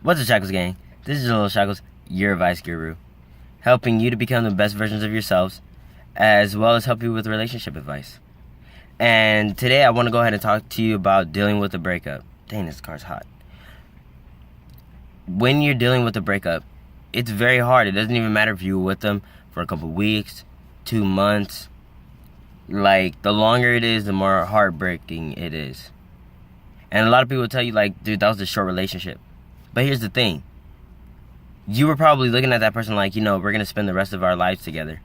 What's up, Shacklz Gang? This is Jaleel Shacklz, your advice guru, helping you to become the best versions of yourselves, as well as help you with relationship advice. And today I want to go ahead and talk to you about dealing with a breakup. Dang, this car's hot. When you're dealing with a breakup, it's very hard. It doesn't even matter if you were with them for a couple weeks, 2 months. Like, the longer it is, the more heartbreaking it is. And a lot of people tell you, like, dude, that was a short relationship. But here's the thing. You were probably looking at that person like, we're going to spend the rest of our lives together.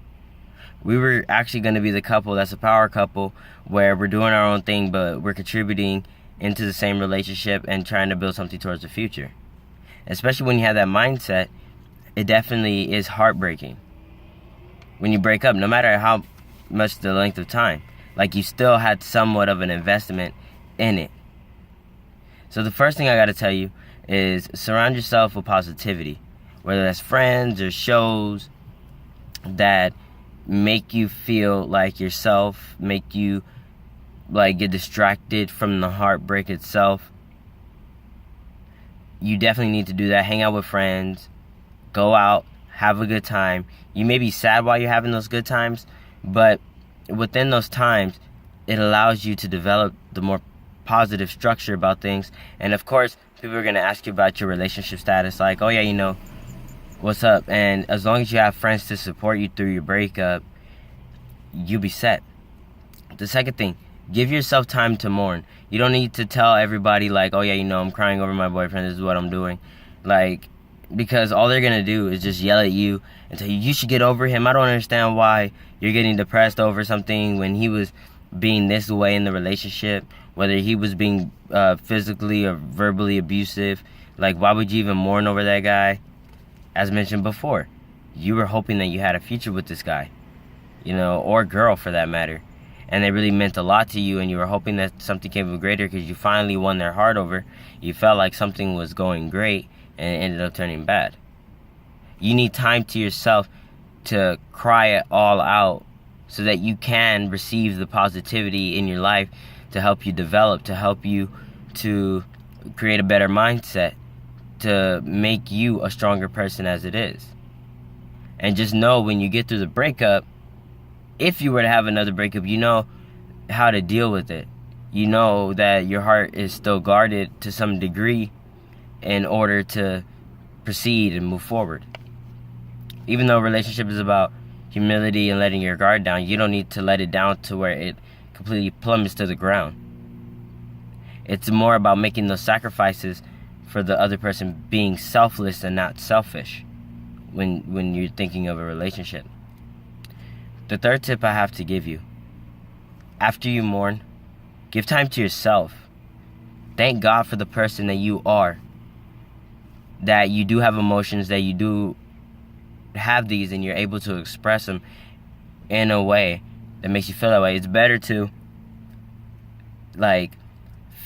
We were actually going to be the couple that's a power couple where we're doing our own thing, but we're contributing into the same relationship and trying to build something towards the future. Especially when you have that mindset, it definitely is heartbreaking. When you break up, no matter how much the length of time, like, you still had somewhat of an investment in it. So the first thing I got to tell you is surround yourself with positivity, whether that's friends or shows that make you feel like yourself, make you like get distracted from the heartbreak itself. You definitely need to do that. Hang out with friends, go out, have a good time. You may be sad while you're having those good times, but within those times, it allows you to develop the more positive structure about things. And of course, people are going to ask you about your relationship status, like, oh yeah, what's up? And as long as you have friends to support you through your breakup, you'll be set. The second thing, give yourself time to mourn. You don't need to tell everybody, like, oh yeah, I'm crying over my boyfriend, this is what I'm doing. Like, because all they're going to do is just yell at you and tell you should get over him. I don't understand why you're getting depressed over something when he was being this way in the relationship, whether he was being physically or verbally abusive. Like, why would you even mourn over that guy? As mentioned before, you were hoping that you had a future with this guy, or girl for that matter, and they really meant a lot to you, and you were hoping that something came greater because you finally won their heart over. You felt like something was going great, and it ended up turning bad. You need time to yourself to cry it all out so that you can receive the positivity in your life to help you develop, to help you to create a better mindset, to make you a stronger person as it is. And just know, when you get through the breakup, if you were to have another breakup, you know how to deal with it. You know that your heart is still guarded to some degree in order to proceed and move forward. Even though a relationship is about humility and letting your guard down, you don't need to let it down to where it completely plummets to the ground. It's more about making those sacrifices for the other person, being selfless and not selfish when you're thinking of a relationship. The third tip I have to give you: after you mourn, give time to yourself. Thank God for the person that you are, that you do have emotions, that you do have these, and you're able to express them in a way that makes you feel that way. It's better to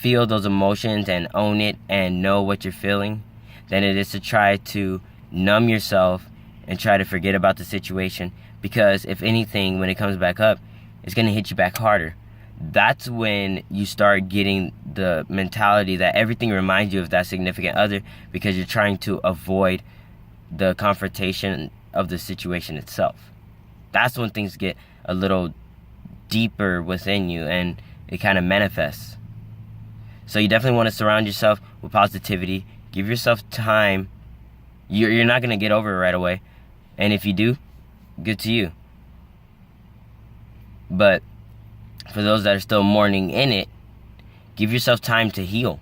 feel those emotions and own it and know what you're feeling than it is to try to numb yourself and try to forget about the situation, because if anything, when it comes back up, it's going to hit you back harder. That's when you start getting the mentality that everything reminds you of that significant other, because you're trying to avoid the confrontation of the situation itself. That's when things get a little deeper within you and it kind of manifests. So you definitely want to surround yourself with positivity. Give yourself time. You're not going to get over it right away. And if you do, good to you. But for those that are still mourning in it, give yourself time to heal.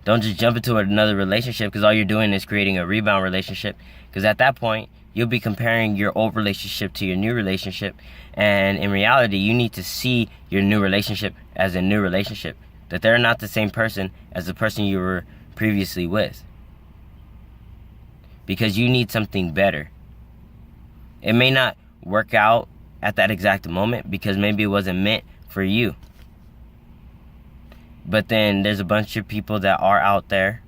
Don't just jump into another relationship, because all you're doing is creating a rebound relationship. Because at that point, you'll be comparing your old relationship to your new relationship. And in reality, you need to see your new relationship as a new relationship. That they're not the same person as the person you were previously with. Because you need something better. It may not work out at that exact moment, because maybe it wasn't meant for you. But then there's a bunch of people that are out there.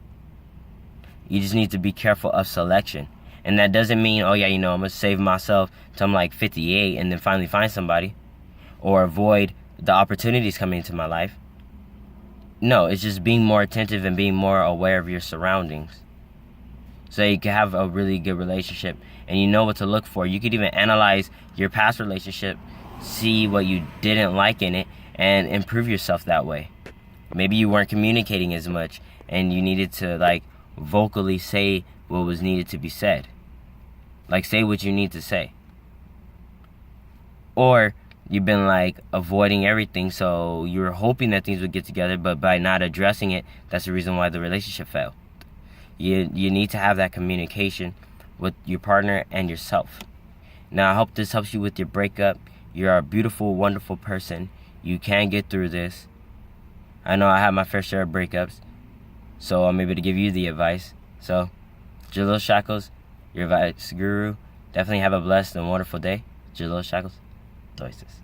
You just need to be careful of selection. And that doesn't mean, oh yeah, I'm going to save myself till I'm like 58 and then finally find somebody, or avoid the opportunities coming into my life. No, it's just being more attentive and being more aware of your surroundings. so you can have a really good relationship and you know what to look for. You could even analyze your past relationship, see what you didn't like in it, and improve yourself that way. Maybe you weren't communicating as much and you needed to like vocally say what was needed to be said. Like, say what you need to say. Or you've been like avoiding everything, so you were hoping that things would get together, but by not addressing it, that's the reason why the relationship failed. You need to have that communication with your partner and yourself. Now, I hope this helps you with your breakup. You're a beautiful, wonderful person. You can get through this. I know I have my fair share of breakups, so I'm able to give you the advice. So, Jaleel Shacklz, your advice guru. Definitely have a blessed and wonderful day. Jaleel Shacklz, Doices.